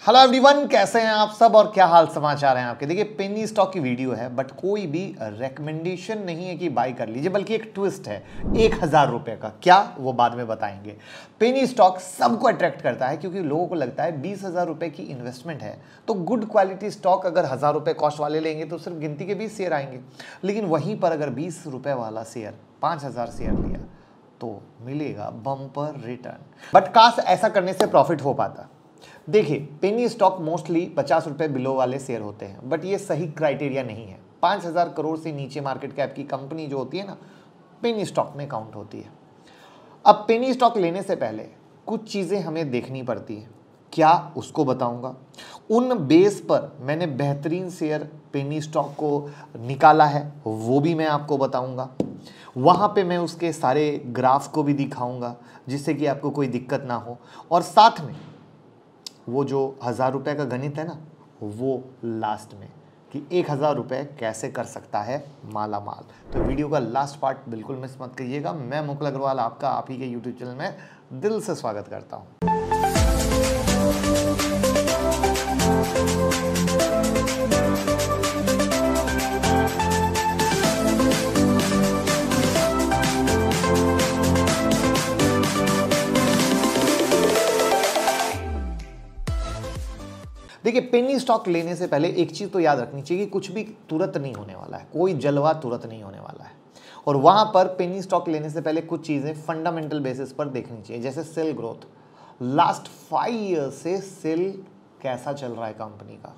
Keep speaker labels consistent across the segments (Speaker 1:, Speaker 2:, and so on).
Speaker 1: Hello everyone, कैसे हैं आप सब और क्या हाल समाचार हैं आपके। देखिए, पेनी स्टॉक की वीडियो है बट कोई भी रेकमेंडेशन नहीं है कि बाय कर लीजिए, बल्कि एक ट्विस्ट है 1000 रुपए का। क्या, वो बाद में बताएंगे। पेनी स्टॉक सबको अट्रैक्ट करता है क्योंकि लोगों को लगता है 20,000 रुपए की इन्वेस्टमेंट है तो गुड क्वालिटी स्टॉक अगर 1000 रुपए कॉस्ट वाले लेंगे तो सिर्फ गिनती के 20 शेयर आएंगे। लेकिन वहीं पर अगर 20 रुपए वाला शेयर 5000 शेयर लिया तो मिलेगा बम्पर रिटर्न। बट काश ऐसा करने से प्रॉफिट हो पाता। देखिए, पेनी स्टॉक मोस्टली 50 रुपए बिलो वाले शेयर होते हैं, बट ये सही क्राइटेरिया नहीं है। 5000 करोड़ से नीचे मार्केट कैप की कंपनी जो होती है ना, पेनी स्टॉक में काउंट होती है। अब पेनी स्टॉक लेने से पहले कुछ चीजें हमें देखनी पड़ती है। क्या, उसको बताऊंगा। उन बेस पर मैंने बेहतरीन शेयर पेनी स्टॉक को निकाला है, वो भी मैं आपको बताऊंगा। वहां पे मैं उसके सारे ग्राफ को भी दिखाऊंगा जिससे कि आपको कोई दिक्कत ना हो। और साथ में वो जो 1000 रुपए का गणित है ना, वो लास्ट में कि 1000 रुपए कैसे कर सकता है माला माल। तो वीडियो का लास्ट पार्ट बिल्कुल मिस मत करिएगा। मैं मुकुल अग्रवाल आपका आप ही के यूट्यूब चैनल में दिल से स्वागत करता हूं। देखिए, पेनी स्टॉक लेने से पहले एक चीज तो याद रखनी चाहिए कि कुछ भी तुरंत नहीं होने वाला है, कोई जलवा तुरंत नहीं होने वाला है। और वहां पर पेनी स्टॉक लेने से पहले कुछ चीजें फंडामेंटल बेसिस पर देखनी चाहिए, जैसे सेल ग्रोथ। लास्ट 5 ईयर से सेल कैसा चल रहा है कंपनी का।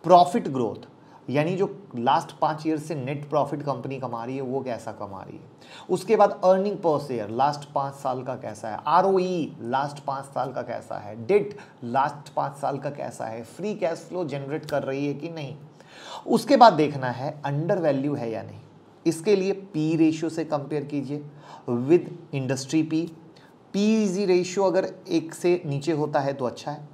Speaker 1: प्रॉफिट ग्रोथ, यानी जो लास्ट 5 ईयर से नेट प्रॉफिट कंपनी कमा रही है वो कैसा कमा रही है। उसके बाद अर्निंग पर शेयर लास्ट 5 साल का कैसा है। आरओई लास्ट 5 साल का कैसा है। डेट लास्ट 5 साल का कैसा है। फ्री कैश फ्लो जनरेट कर रही है कि नहीं। उसके बाद देखना है अंडर वैल्यू है या नहीं। इसके लिए पी रेशियो से कंपेयर कीजिए with industry P. PEG ratio अगर 1 से नीचे होता है तो अच्छा है।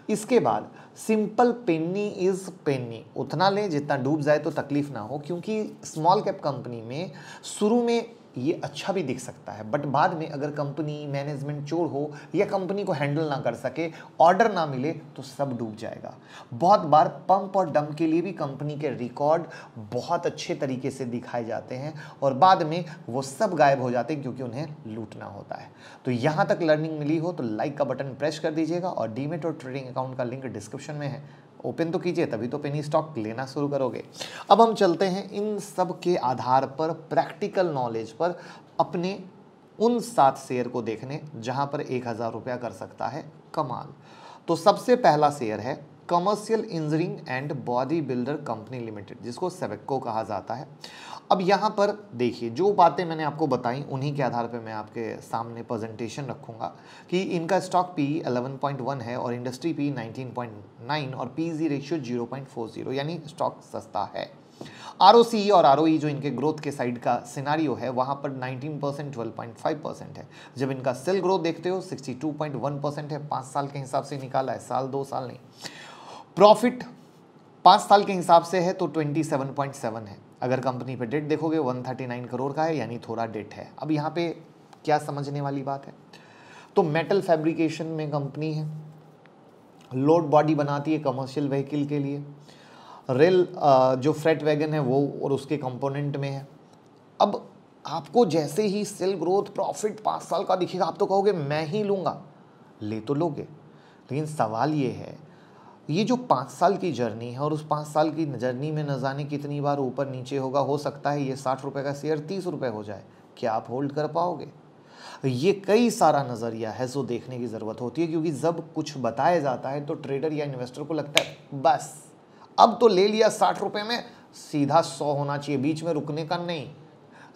Speaker 1: इसके बाद सिंपल पेनी इज पेनी, उतना ले जितना डूब जाए तो तकलीफ ना हो, क्योंकि स्मॉल कैप कंपनी में शुरू में ये अच्छा भी दिख सकता है बट बाद में अगर कंपनी मैनेजमेंट चोर हो या कंपनी को हैंडल ना कर सके, ऑर्डर ना मिले तो सब डूब जाएगा। बहुत बार पंप और डंप के लिए भी कंपनी के रिकॉर्ड बहुत अच्छे तरीके से दिखाए जाते हैं और बाद में वो सब गायब हो जाते हैं क्योंकि उन्हें लूटना होता है। तो यहाँ तक लर्निंग मिली हो तो लाइक का बटन प्रेस कर दीजिएगा और डीमेट और ट्रेडिंग अकाउंट का लिंक डिस्क्रिप्शन में है, ओपन तो कीजिए, तभी तो पेनी स्टॉक लेना शुरू करोगे। अब हम चलते हैं इन सब के आधार पर प्रैक्टिकल नॉलेज पर अपने उन 7 शेयर को देखने जहां पर 1000 रुपया कर सकता है कमाल। तो सबसे पहला शेयर है commercial engineering and body builder company limited, जिसको सेवेक्को कहा जाता है। अब यहाँ पर देखिए, जो बातें मैंने आपको बताई उन्हीं के आधार पर मैं आपके सामने प्रेजेंटेशन रखूंगा कि इनका स्टॉक पी 11.1 है और इंडस्ट्री पी 19.9 और पीजी रेशियो 0.40, यानी स्टॉक सस्ता है। आरओसी और आरओई जो इनके ग्रोथ के साइड का सिनारियो है वहां पर 19%, 12.5% है। जब इनका सेल ग्रोथ देखते हो 62.1% है, 5 साल के हिसाब से निकाला है, साल 2 साल नहीं। प्रॉफिट 5 साल के हिसाब से है तो 27.7 है। अगर कंपनी पे डेट देखोगे 139 करोड़ का है, यानी थोड़ा डेट है। अब यहाँ पे क्या समझने वाली बात है, तो मेटल फैब्रिकेशन में कंपनी है, लोड बॉडी बनाती है कमर्शियल व्हीकल के लिए, रेल जो फ्रेट वैगन है वो और उसके कंपोनेंट में है। अब आपको जैसे ही सेल ग्रोथ प्रॉफिट 5 साल का दिखेगा आप तो कहोगे मैं ही लूँगा, ले तो लोगे। लेकिन सवाल ये है, ये जो 5 साल की जर्नी है और उस 5 साल की जर्नी में न जाने कितनी बार ऊपर नीचे होगा, हो सकता है ये 60 रुपये का शेयर 30 रुपये हो जाए। क्या आप होल्ड कर पाओगे? ये कई सारा नज़रिया है जो देखने की ज़रूरत होती है, क्योंकि जब कुछ बताया जाता है तो ट्रेडर या इन्वेस्टर को लगता है बस अब तो ले लिया 60 रुपये में, सीधा 100 होना चाहिए, बीच में रुकने का नहीं।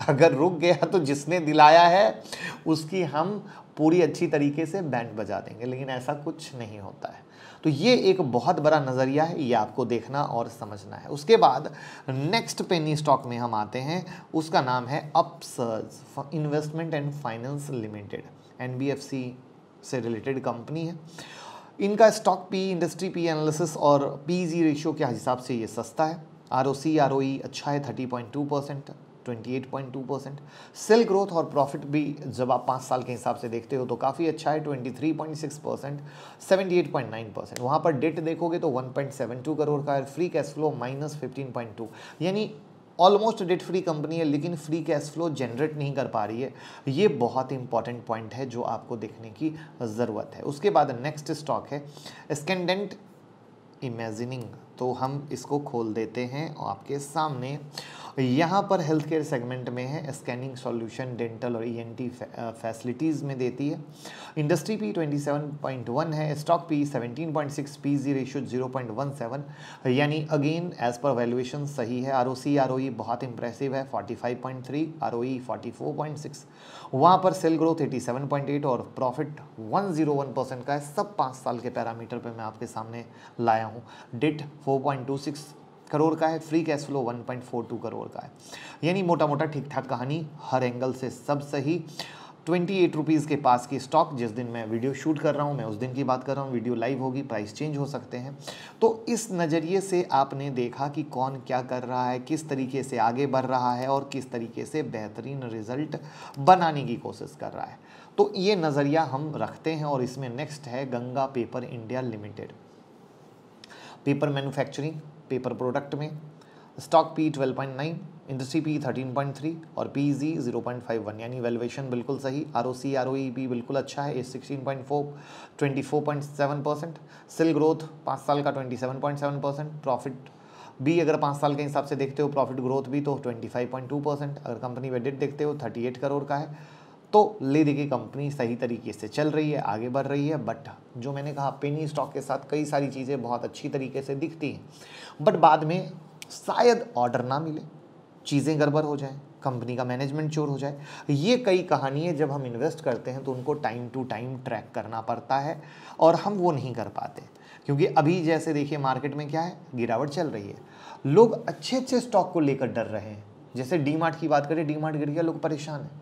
Speaker 1: अगर रुक गया तो जिसने दिलाया है उसकी हम पूरी अच्छी तरीके से बैंड बजा देंगे, लेकिन ऐसा कुछ नहीं होता है। तो ये एक बहुत बड़ा नज़रिया है, ये आपको देखना और समझना है। उसके बाद नेक्स्ट पेनी स्टॉक में हम आते हैं, उसका नाम है upsurge investment and finance limited, NBFC से रिलेटेड कंपनी है। इनका stock P, industry P analysis और पीजी रेशियो के हिसाब से ये सस्ता है। आरओसी आरओई अच्छा है 30.2%, 28.2%। सेल ग्रोथ और प्रॉफिट भी जब आप 5 साल के हिसाब से देखते हो तो काफ़ी अच्छा है, 23.6%, 78.9%। वहाँ पर डेट देखोगे तो 1.72 करोड़ का है, फ्री कैश फ्लो -15.2, यानी ऑलमोस्ट डेट फ्री कंपनी है, लेकिन फ्री कैश फ्लो जनरेट नहीं कर पा रही है। ये बहुत इंपॉर्टेंट पॉइंट है जो आपको देखने की ज़रूरत है। उसके बाद नेक्स्ट स्टॉक है स्कैंडेंट इमेजिनिंग। तो हम इसको खोल देते हैं आपके सामने। यहाँ पर हेल्थ केयर सेगमेंट में है, स्कैनिंग सॉल्यूशन, डेंटल और ईएनटी फैसिलिटीज़ में देती है। इंडस्ट्री पी 27.1 है, स्टॉक पी 17.6, पीजी रेशियो 0.17, यानी अगेन एज पर वैल्यूएशन सही है। आरओसी आरओई बहुत इंप्रेसिव है, 45.3, आरओई 44.6। वहाँ पर सेल ग्रोथ 87.8 और प्रॉफिट 101% का है। सब 5 साल के पैरामीटर पे मैं आपके सामने लाया हूँ। डेट 4.26 करोड़ का है, फ्री कैश फ्लो 1.42 करोड़ का है, यानी मोटा मोटा ठीक ठाक कहानी, हर एंगल से सब सही। 28 रुपीज़ के पास की स्टॉक, जिस दिन मैं वीडियो शूट कर रहा हूँ मैं उस दिन की बात कर रहा हूँ, वीडियो लाइव होगी, प्राइस चेंज हो सकते हैं। तो इस नज़रिए से आपने देखा कि कौन क्या कर रहा है, किस तरीके से आगे बढ़ रहा है और किस तरीके से बेहतरीन रिजल्ट बनाने की कोशिश कर रहा है। तो ये नज़रिया हम रखते हैं। और इसमें नेक्स्ट है Ganga paper India limited. Paper manufacturing, paper product में स्टॉक पी 12.9, इंडस्ट्री पी 13.3 और पीजी 0.51, यानी वैल्यूएशन बिल्कुल सही। आरओसी आरओई भी बिल्कुल अच्छा है, 16.4, 24.7%। सेल ग्रोथ 5 साल का 27.7%। प्रॉफिट भी अगर 5 साल के हिसाब से देखते हो, प्रॉफिट ग्रोथ भी तो 25.2%। अगर कंपनी वेडेड देखते हो 38 करोड़ का है। तो ले देखिए कंपनी सही तरीके से चल रही है, आगे बढ़ रही है। बट जो मैंने कहा, पेनी स्टॉक के साथ कई सारी चीज़ें बहुत अच्छी तरीके से दिखती हैं, बट बाद में शायद ऑर्डर ना मिले, चीज़ें गड़बड़ हो जाए, कंपनी का मैनेजमेंट चोर हो जाए। ये कई कहानी है। जब हम इन्वेस्ट करते हैं तो उनको टाइम टू टाइम ट्रैक करना पड़ता है और हम वो नहीं कर पाते, क्योंकि अभी जैसे देखिए मार्केट में क्या है, गिरावट चल रही है, लोग अच्छे अच्छे स्टॉक को लेकर डर रहे हैं। जैसे डी मार्ट की बात करें, डी मार्ट गिर गया, लोग परेशान हैं।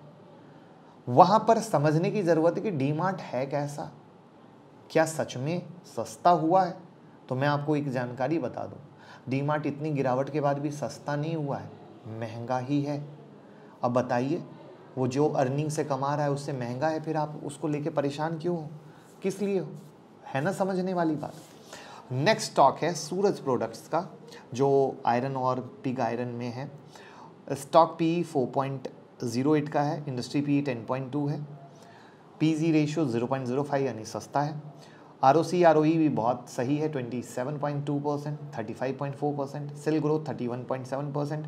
Speaker 1: वहाँ पर समझने की ज़रूरत है कि डी मार्ट है कैसा, क्या सच में सस्ता हुआ है। तो मैं आपको एक जानकारी बता दूं, डी मार्ट इतनी गिरावट के बाद भी सस्ता नहीं हुआ है, महंगा ही है। अब बताइए, वो जो अर्निंग से कमा रहा है उससे महंगा है, फिर आप उसको लेके परेशान क्यों हो, किस लिए हो, है ना समझने वाली बात। नेक्स्ट स्टॉक है सूरज प्रोडक्ट्स का, जो आयरन और पिग आयरन में है। स्टॉक पी 4.08 का है, इंडस्ट्री पी 10.2 है, पीजी रेशियो 0.05, यानी सस्ता है। आरओसी आरओई भी बहुत सही है, 27.2%, 35.4%। Sale growth 31.7%।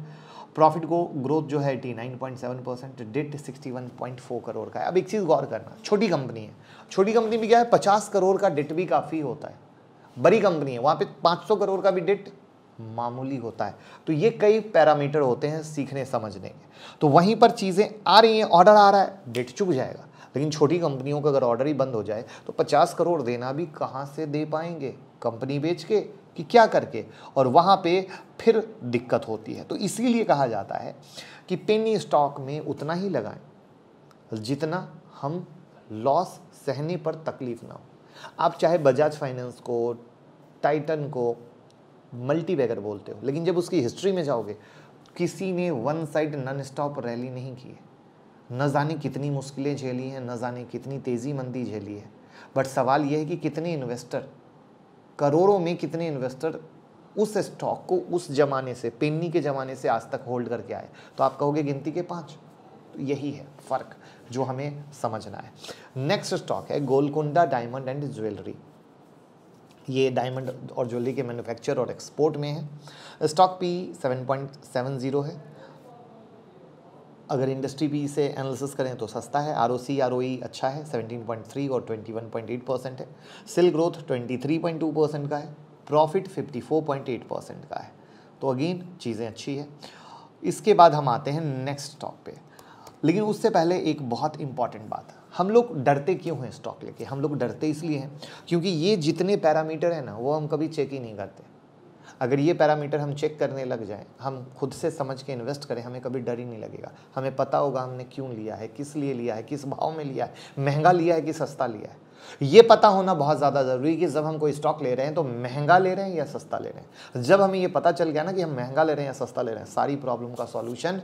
Speaker 1: प्रॉफिट को ग्रोथ जो है 89.7%। डेट 61.4 करोड़ का है। अब एक चीज़ गौर करना, छोटी कंपनी है, छोटी कंपनी भी क्या है, 50 करोड़ का डेट भी काफ़ी होता है। बड़ी कंपनी है, वहाँ पे 500 करोड़ का भी डेट मामूली होता है। तो ये कई पैरामीटर होते हैं सीखने समझने के। तो वहीं पर चीज़ें आ रही हैं, ऑर्डर आ रहा है, डेट चुक जाएगा। लेकिन छोटी कंपनियों का अगर ऑर्डर ही बंद हो जाए तो 50 करोड़ देना भी कहाँ से दे पाएंगे, कंपनी बेच के कि क्या करके, और वहाँ पे फिर दिक्कत होती है। तो इसीलिए कहा जाता है कि पेनी स्टॉक में उतना ही लगाएं जितना हम लॉस सहने पर तकलीफ ना हो। आप चाहे बजाज फाइनेंस को, टाइटन को मल्टीबैगर बोलते हो, लेकिन जब उसकी हिस्ट्री में जाओगे, किसी ने one side non stop rally नहीं की है। न जाने कितनी मुश्किलें झेली हैं, न जाने कितनी तेज़ी मंदी झेली है। बट सवाल यह है कि कितने इन्वेस्टर, करोड़ों में कितने इन्वेस्टर उस स्टॉक को उस ज़माने से, पेनी के ज़माने से आज तक होल्ड करके आए। तो आप कहोगे गिनती के 5। तो यही है फ़र्क जो हमें समझना है। नेक्स्ट स्टॉक है गोलकुंडा डायमंड एंड ज्वेलरी। ये डायमंड और ज्वेलरी के मैन्युफैक्चर और एक्सपोर्ट में है। स्टॉक पी 7.70 है। अगर इंडस्ट्री पी से एनालिसिस करें तो सस्ता है। आरओसी आरओई अच्छा है, 17.3 और 21.8% है। सेल ग्रोथ 23.2% का है। प्रॉफिट 54.8% का है। तो अगेन चीज़ें अच्छी है। इसके बाद हम आते हैं नेक्स्ट स्टॉक पे, लेकिन उससे पहले एक बहुत इंपॉर्टेंट बात, हम लोग डरते क्यों हैं स्टॉक लेके? हम लोग डरते इसलिए हैं क्योंकि ये जितने पैरामीटर हैं ना, वो हम कभी चेक ही नहीं करते। अगर ये पैरामीटर हम चेक करने लग जाएं, हम खुद से समझ के इन्वेस्ट करें, हमें कभी डर ही नहीं लगेगा। हमें पता होगा हमने क्यों लिया है, किस लिए लिया है, किस भाव में लिया है, महंगा लिया है कि सस्ता लिया है। ये पता होना बहुत ज़्यादा ज़रूरी है कि जब हम कोई स्टॉक ले रहे हैं तो महंगा ले रहे हैं या सस्ता ले रहे हैं। जब हमें ये पता चल गया ना कि हम महंगा ले रहे हैं या सस्ता ले रहे हैं, सारी प्रॉब्लम का सॉल्यूशन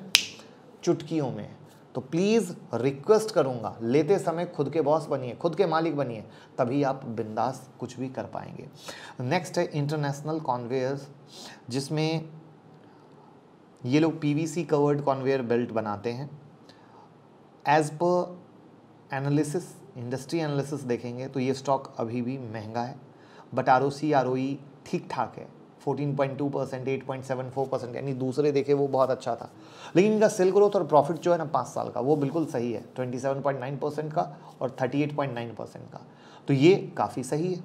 Speaker 1: चुटकियों में। तो प्लीज़ रिक्वेस्ट करूँगा, लेते समय खुद के बॉस बनिए, खुद के मालिक बनिए, तभी आप बिंदास कुछ भी कर पाएंगे। नेक्स्ट है इंटरनेशनल कन्वेयर्स, जिसमें ये लोग पीवीसी कवर्ड कन्वेयर बेल्ट बनाते हैं। As per analysis, industry analysis देखेंगे तो ये स्टॉक अभी भी महंगा है, बट ROC ROE ठीक ठाक है, 14.2%, 8.74%, यानी दूसरे देखे वो बहुत अच्छा था। लेकिन इनका सेल ग्रोथ और प्रॉफिट जो है ना 5 साल का, वो बिल्कुल सही है, 27.9% का और 38.9% का। तो ये काफ़ी सही है।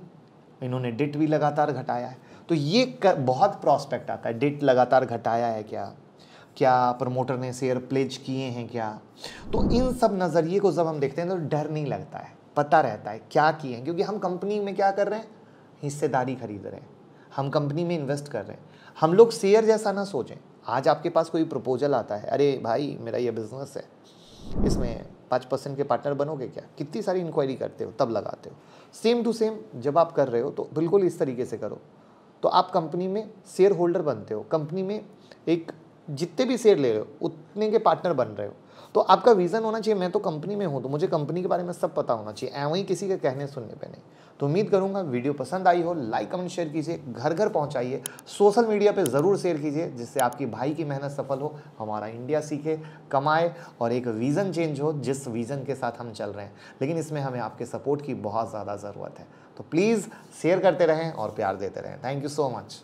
Speaker 1: इन्होंने डेट भी लगातार घटाया है, तो ये बहुत प्रॉस्पेक्ट आता है। डेट लगातार घटाया है क्या प्रमोटर ने शेयर प्लेज किए हैं क्या, तो इन सब नज़रिए को जब हम देखते हैं तो डर नहीं लगता है, पता रहता है क्या किए हैं, क्योंकि हम कंपनी में क्या कर रहे हैं, हिस्सेदारी खरीद रहे हैं, हम कंपनी में इन्वेस्ट कर रहे हैं। हम लोग शेयर जैसा ना सोचें। आज आपके पास कोई प्रपोजल आता है, अरे भाई मेरा ये बिजनेस है, इसमें 5% के पार्टनर बनोगे क्या, कितनी सारी इंक्वायरी करते हो, तब लगाते हो। सेम टू सेम जब आप कर रहे हो तो बिल्कुल इस तरीके से करो, तो आप कंपनी में शेयर होल्डर बनते हो, कंपनी में एक जितने भी शेयर ले रहे हो उतने के पार्टनर बन रहे हो। तो आपका विजन होना चाहिए, मैं तो कंपनी में हूँ तो मुझे कंपनी के बारे में सब पता होना चाहिए, ऐसे ही किसी के कहने सुनने पे नहीं। तो उम्मीद करूँगा वीडियो पसंद आई हो, लाइक कमेंट शेयर कीजिए, घर घर पहुँचाइए, सोशल मीडिया पे ज़रूर शेयर कीजिए, जिससे आपकी भाई की मेहनत सफल हो, हमारा इंडिया सीखे, कमाए और एक विज़न चेंज हो जिस विज़न के साथ हम चल रहे हैं। लेकिन इसमें हमें आपके सपोर्ट की बहुत ज़्यादा ज़रूरत है। तो प्लीज़ शेयर करते रहें और प्यार देते रहें। Thank you so much.